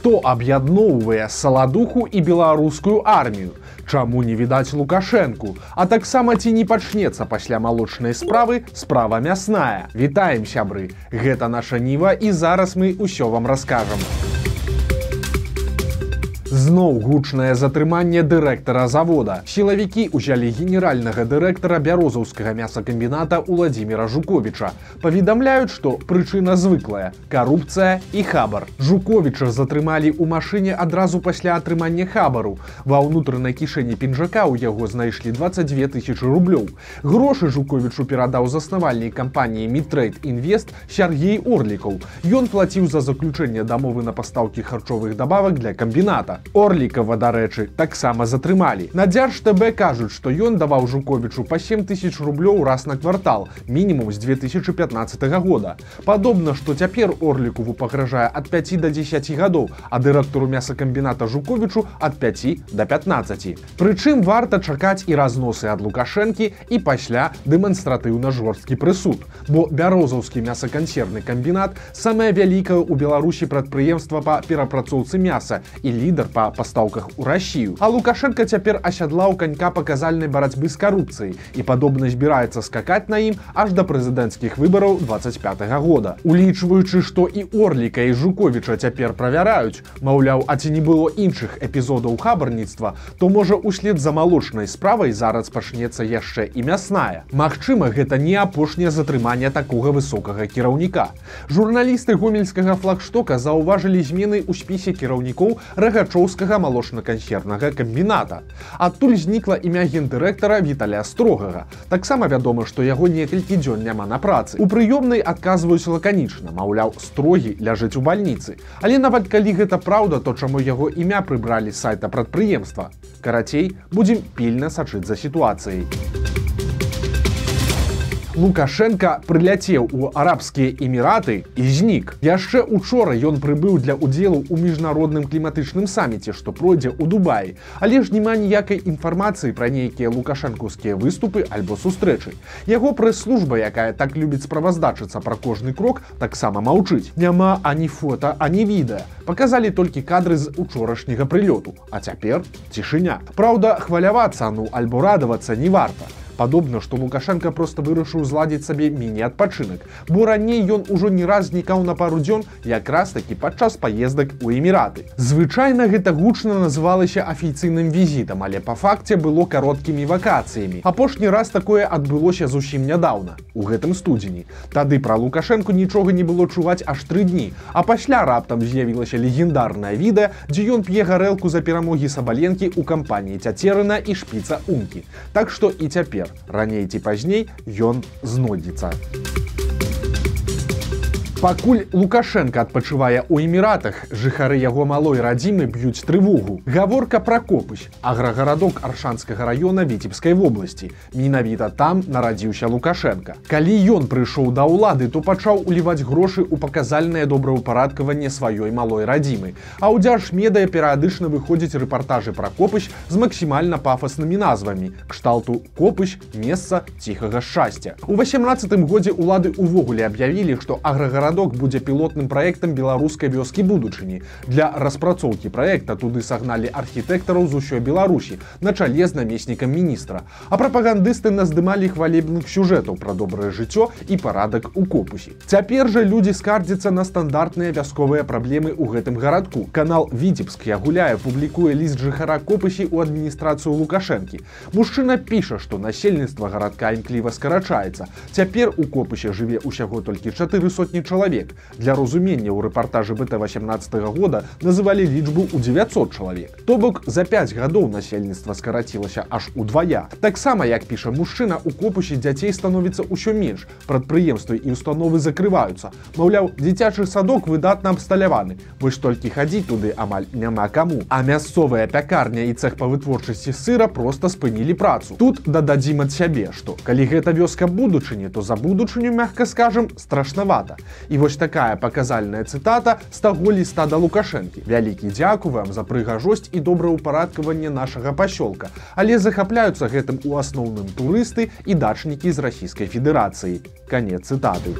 Што аб'ядноўвае саладуху і беларускую армію? Чаму не відаць Лукашэнку? А таксама ці не пачнецца пасля малочнай справы справа мясная? Вітаем, сябры! Гэта наша Ніва, і зараз мы ўсё вам раскажам. Зноў гучнае затрыманне дырэктара завода. Сілавікі ўзялі генеральнага дырэктара бярозаўскага мясакамбіната Уладзіміра Жуковіча. Паведамляюць, што прычына звыклая – карупцыя і хабар. Жуковіча затрымалі ў машыне адразу пасля атрымання хабару. Ва ўнутранай кішэні пінжака ў яго знайшлі 22 тысячы рублёў. Грошы Жуковічу перадаў заснавальнік кампаніі Мідтрейд Інвест Сяргей Орлікаў. Ён плаціў за заключэнне дамовы на пастаўкі харчовых дабавак для камбіната. Орлікава, дарэчы, таксама затрымалі. На Дзярж-ТБ кажуць, што ён даваў Жуковічу па 7 тысяч рублёў раз на квартал, мінімум з 2015 года. Падобна, што цяпер Орлікаву пагражае ад 5 до 10 гадоў, а дырэктару мясакамбіната Жуковічу ад 5 до 15. Прычым варта чакаць і разносы ад Лукашэнкі і пасля дэманстратыўна жорсткі прысуд. Бо бярозаўскі мясакансервны камбінат самае вялікае ў Беларусі прадпрыемства па перапрацоўцы мяса і лідар па пастаўках у Расію. А Лукашенко цяпер асядлаў канька паказальнай барацьбы з карупцыяй і падобна збіраецца скакаць на ім аж да прэзідэнцкіх выбараў 25 года. Улічваючы, што і Орліка, і Жуковіча цяпер правяраюць, маўляў, а ці не было іншых эпізодаў хабарніцтва, то можа услед за малочнай справай зараз пачнецца яшчэ і мясная. Магчыма, гэта не апошняе затрыманне такога высокага кіраўніка. Журналісты гомельскага флагштока заўважылі змены ў спісе кіраўнікоў Рагачоўскага малочна-кансервнага камбіната. Адтуль знікла імя гендырэктара Віталя Строгага. Таксама вядома, што яго некалькі дзён няма на працы. У прыёмнай адказваюць лаканічна, маўляў, Строгі ляжыць у бальніцы. Але нават калі гэта праўда, то чаму яго імя прыбралі з сайта прадпрыемства? Карацей, будзем пільна сачыць за сітуацыяй. Лукашенко прыляцеў у Арабскія Эміраты і знік. Яшчэ учора ён прыбыў для ўдзелу ў міжнародным кліматычным саміце, што пройдзе ў Дубаі. Але ж няма ніякай інфармацыі пра нейкія лукашэнкаўскія выступы альбо сустрэчы. Яго прэс-служба, якая так любіць справаздачыцца пра кожны крок, таксама маўчыць. Няма ані фота, ані відэа. Паказалі толькі кадры з учорашняга прылёту. А цяпер цішыня. Праўда, хвалявацца, альбо радавацца не варта. Падобна, што Лукашенко проста вырашыў зладзіць сабе міні-адпачынак, бо раней ён ужо не раз знікаў на пару дзён якраз такі падчас паездак у Эміраты. Звычайна гэта гучна называлася афіцыйным візітам, але па факце было кароткімі вакацыямі. Апошні раз такое адбылося зусім нядаўна, у гэтым студзені. Тады пра Лукашэнку нічога не было чуваць аж 3 дні, а пасля раптам з'явілася легендарнае відэа, дзе ён п'е гарэлку за перамогі Сабаленкі ў кампаніі Цяцерына і Шпіца Ункі. Так што і цяпер раней ці пазней ён знойдзецца. Пакуль Лукашенко адпачывае ў Эміратах, жыхары яго малой радзімы б'юць трывогу. Гаворка пра Копыч, аграгарадок Аршанскага раёна Віцебскай вобласці. Менавіта там нарадзіўся Лукашенко. Калі ён прыйшоў да ўлады, то пачаў уліваць грошы ў паказальнае добраўпарадкаванне сваёй малой радзімы. А ў Дзяржмедыя перыядычна выходзяць рэпартажы пра Копыч з максімальна пафаснымі назвамі, кшталту «Копыч – месца ціхага шчасця». У 18-м годзе ўлады ўвогуле аб'явілі, што аграгарадок будзе пілотным праектам беларускай вёскі будучыні. Для распрацоўкі праекта туды сагналі архітэктараў з усёй Беларусі на чале з намеснікам міністра. А прапагандысты наздымалі хвалебных сюжэтаў пра добрае жыццё і парадак у Копусе. Цяпер жа людзі скардзяцца на стандартныя вясковыя праблемы ў гэтым гарадку. Канал Віцебскія гуляе публікуе ліст жыхара Копусі ў адміністрацыю Лукашэнкі. Мужчына піша, што насельніцтва гарадка імкліва скарачаецца. Цяпер у Копусе жыве ўсяго толькі 400 чалавек. Для разумення ў рэпартажы БТ-18 года называлі лічбу ў 900 чалавек. То бок за 5 гадоў насельніцтва скарацілася аж удвая. Таксама, як піша мужчына, у Копусе дзяцей становіцца ўсё менш, прадпрыемствы і установы закрываюцца. Маўляў, дзіцячы садок выдатна абсталяваны, вось толькі хадзіць туды амаль няма каму. А мясцовая пякарня і цэх па вытворчасці сыра проста спынілі працу. Тут дададзім ад сябе, што калі гэта вёска будучыні, то за будучыню, мякка скажам, страшнавата. І вось такая паказальная цытата з таго ліста да Лукашэнкі. Вялікі дзякуй вам за прыгажосць і добраўпарадкаванне нашага пасёлка, але захапляюцца гэтым у асноўным турысты і дачнікі з Расійскай Федэрацыі. Канец цытаты.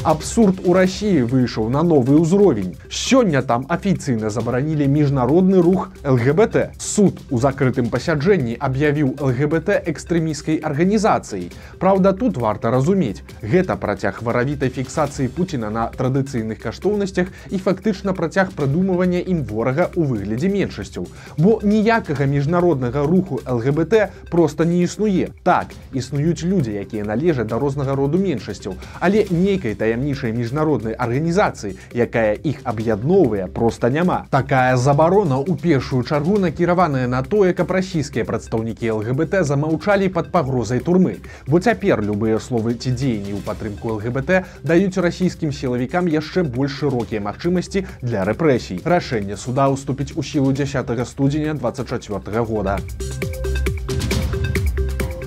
Абсурд у России выйшаў на новы ўзровень. Сёння там афіцыйна забаранілі міжнародны рух ЛГБТ. Суд у закрытым пасяджэнні аб'явіў ЛГБТ экстрэмісцкай арганізацыяй. Праўда, тут варта разумець, гэта працяг варавітай фіксацыі Пуціна на традыцыйных каштоўнасцях і фактычна працяг прыдумывання ім ворага ў выглядзе меншасцяў. Бо ніякага міжнароднага руху ЛГБТ проста не існуе. Так, існуюць людзі, якія належаць да рознага роду меншасцяў, але нейкай таямнічай міжнароднай арганізацыі, якая іх аб'ядноўвае, проста няма. Такая забарона ў першую чаргу накіраваная на тое, каб расійскія прадстаўнікі ЛГБТ замаўчалі пад пагрозай турмы. Бо цяпер любыя словы ці дзеянні ў падтрымку ЛГБТ даюць расійскім сілавікам яшчэ больш шырокія магчымасці для рэпрэсій. Рашэнне суда ўступіць у сілу 10 студзеня 2024 года.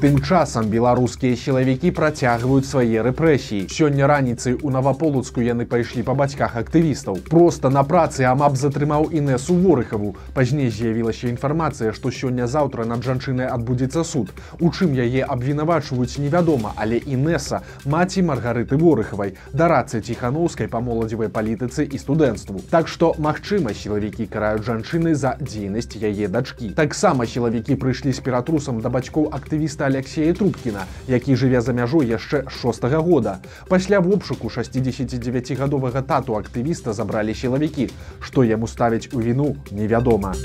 Тым часам беларускія сілавікі працягваюць свае рэпрэсіі. Сёння раніцай у Наваполацку яны пайшлі па бацьках актывістаў. Проста на працы АМАП затрымаў Інесу Ворыхаву. Пазней з'явілася інфармацыя, што сёння-заўтра над жанчынай адбудзецца суд. У чым яе абвінавачваюць, невядома, але Інеса – маці Маргарыты Ворыхавай, дарадцы Ціханаўскай па моладзевай палітыцы і студэнцтву. Так што, магчыма, сілавікі караюць жанчыны за дзейнасць яе дачкі. Таксама сілавікі прыйшлі з ператрусам да бацькоў актывіста Алексея Трубкіна, які жыве за мяжой яшчэ 6-го года. Пасля обшуку 69-гадовага тату актывіста забралі сілавікі. Што яму ставяць у віну, невядома.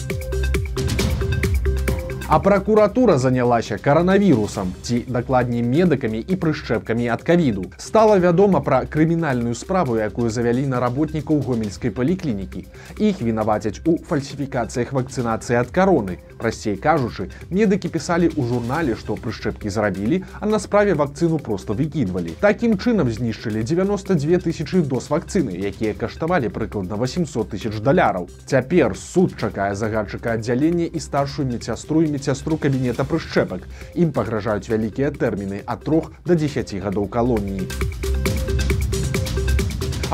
А пракуратура занялася каранавірусам, ці дакладней медыкамі і прышчэпкамі ад ковіду. Стала вядома пра крымінальную справу, якую завялі на работнікаў гомельскай паліклінікі. Іх вінавацяць у фальсіфікацыях вакцынацыі ад кароны. Прасцей кажучы, медыкі пісалі ў журнале, што прышчэпкі зрабілі, а на справе вакцыну проста выкідвалі. Такім чынам знішчылі 92 тысячы доз вакцыны, якія каштавалі прыкладна 800 тысяч даляраў. Цяпер суд чакае загадчыка аддзялення і старшую медсястру і медсястру кабінета прышчэпак. Ім пагражаюць вялікія тэрміны ад 3 до 10 гадоў калоніі.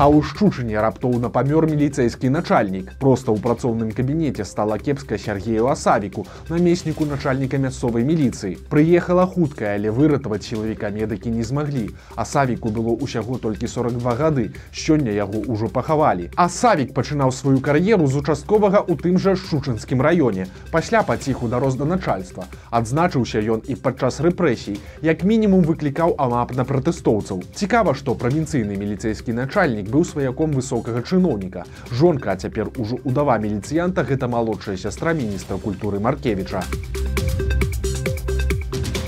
А ў Шчучыне раптоўна памёр міліцэйскі начальнік. Проста ў працоўным кабінеце стала кепска Сергею Асавіку, намесніку начальніка мясцовай міліцыі. Прыехала хуткая, але выратаваць сілавіка медыкі не змаглі. Асавіку было ўсяго толькі 42 гады. Сёння яго ўжо пахавалі. Асавік пачынаў сваю кар'еру з участковага ў тым жа Шчучынскім раёне. Пасля паціху дарос да начальства. Адзначыўся ён і падчас рэпрэсій. Як мінімум выклікаў АМАП на пратэстоўцаў. Цікава, што правінцыйны міліцэйскі начальнік быў сваяком высокага чыноўніка. Жонка, а цяпер ужо удава міліцыянта, гэта малодшая сястра міністра культуры Маркевіча.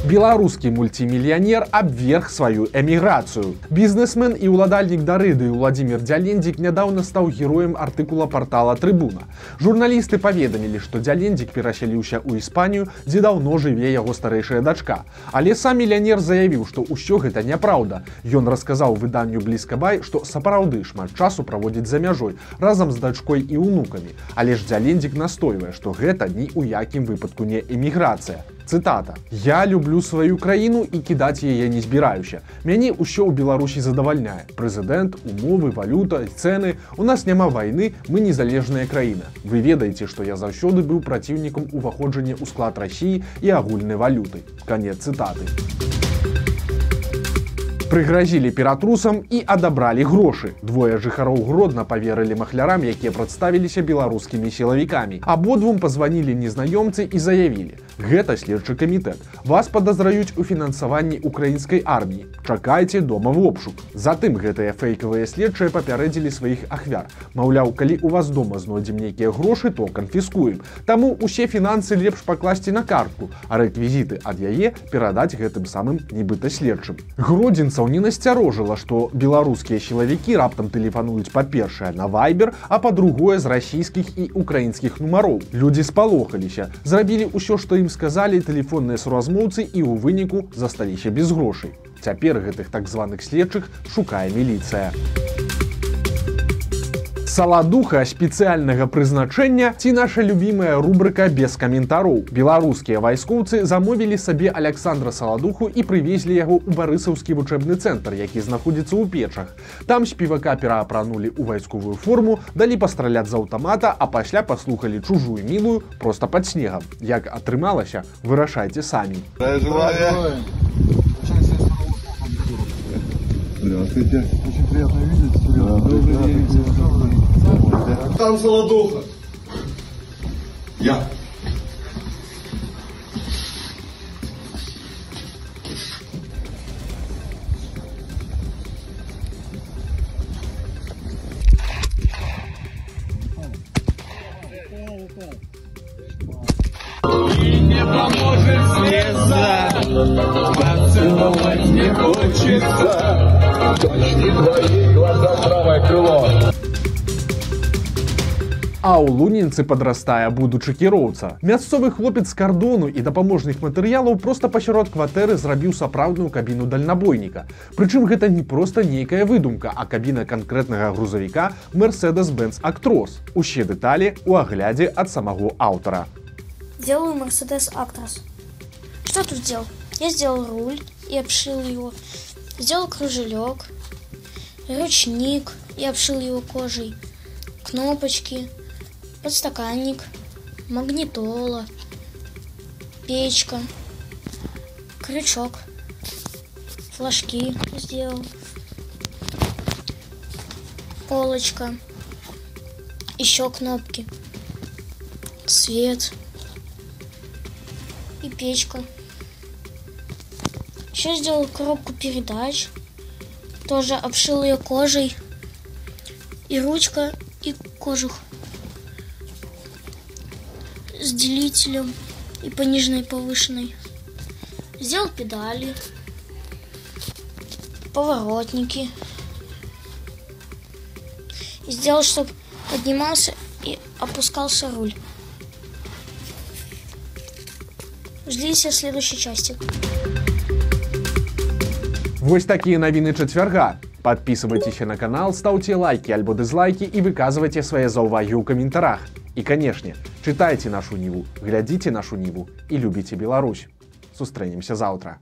Беларускі мультимільянер абверг сваю эміграцыю. Бізнесмен і ўладальнік дарыды Уладзімір Дзялендзік нядаўна стаў героем артыкула партала Трыбуна. Журналісты паведамілі, што Дзялендзік перасяліўся ў Іспанію, дзе даўно жыве яго старэйшая дачка. Але сам мільянер заявіў, што ўсё гэта няпраўда. Ён расказаў выданню Блізкабай, што сапраўды шмат часу праводзіць за мяжой разам з дачкой і ўнукамі. Але ж Дзялендзік настойвае, што гэта ні ў якім выпадку не эміграцыя. Цытата. «Я люблю сваю краіну і кідаць яе не збіраюся. Мяне ўсё ў Беларусі задавальняе. Прэзідэнт, умовы, валюта, цэны. У нас няма вайны, мы незалежная краіна. Вы ведаеце, што я заўсёды быў праціўнікам уваходжання ў склад Расіі і агульнай валюты». Канец цытаты. Прыгразілі ператрусам і адабралі грошы. Двое жыхароў Гродна паверылі махлярам, якія прадставіліся беларускімі сілавікамі. Абодвум пазванілі незнаёмцы і заявілі: «Гэта следчы камітэт. Вас падазраюць у фінансаванні украінскай арміі. Чакайце дома в обшук». Затым гэтыя фэйкавыя следчыя папярэдзілі сваіх ахвяр. Маўляў, калі у вас дома знойдзем нейкія грошы, то канфіскуем. Таму усе фінансы лепш пакласці на картку, а рэквізіты ад яе перадаць гэтым самым нібыта следчым. Гродзенцаў не насцярожыла, што беларускія сілавікі раптам тэлефануюць, па-першае, на Viber, а па-другое, з расійскіх і украінскіх нумароў. Людзі спалохаліся, зрабілі ўсё, што ім сказалі тэлефонныя суразмоўцы, і ў выніку засталіся без грошай. Цяпер гэтых так званых следчых шукае міліцыя. Саладуха спецыяльнага прызначэння ці наша любімая рубрыка без каментароў. Беларускія вайскоўцы замовілі сабе Александра Саладуху і прывезлі яго ў барысаўскі вучэбны цэнтр, які знаходзіцца ў Печах. Там спевака пераапранулі ў вайсковую форму, далі пастраляць з аўтамата, а пасля паслухалі чужую мілую проста пад снегам. Як атрымалася, вырашайце самі. Здравствуйте. Очень приятно видеть. Добрый день. Там Солодуха. Я. И не поможет слеза, поцеловать не хочется. Почти твои глаза, правое крыло. А ў лунінцы падрастае будучы кіроўца. Мясцовы хлопец з кардону і дапаможных матэрыялаў проста пасярод кватэры зрабіў сапраўдную кабіну дальнабойніка. Прычым гэта не проста нейкая выдумка, а кабіна канкрэтнага грузавіка Mercedes-Benz Actros. Усе дэталі ў аглядзе ад самого аўтара. Делаю Mercedes Actros. Что тут сделал? Я сделал руль и обшил его. Сделал кружелек, ручник и обшил его кожей. Кнопочки, подстаканник, магнитола, печка, крючок, флажки сделал, полочка, еще кнопки, свет и печка. Еще сделал коробку передач, тоже обшил ее кожей, и ручка, и кожух с делителем и пониженной и повышенной. Сделал педали, поворотники. И сделал, чтобы поднимался и опускался руль. Ждите в следующей части. Вось такія навіны чацвярга. Подписывайтесь на канал, ставьте лайки альбо дизлайки и выказывайте свои заўвагі ў каментарах. И, конечно, читайте нашу Ниву, глядите нашу Ниву и любите Беларусь. Сустрэнемся завтра.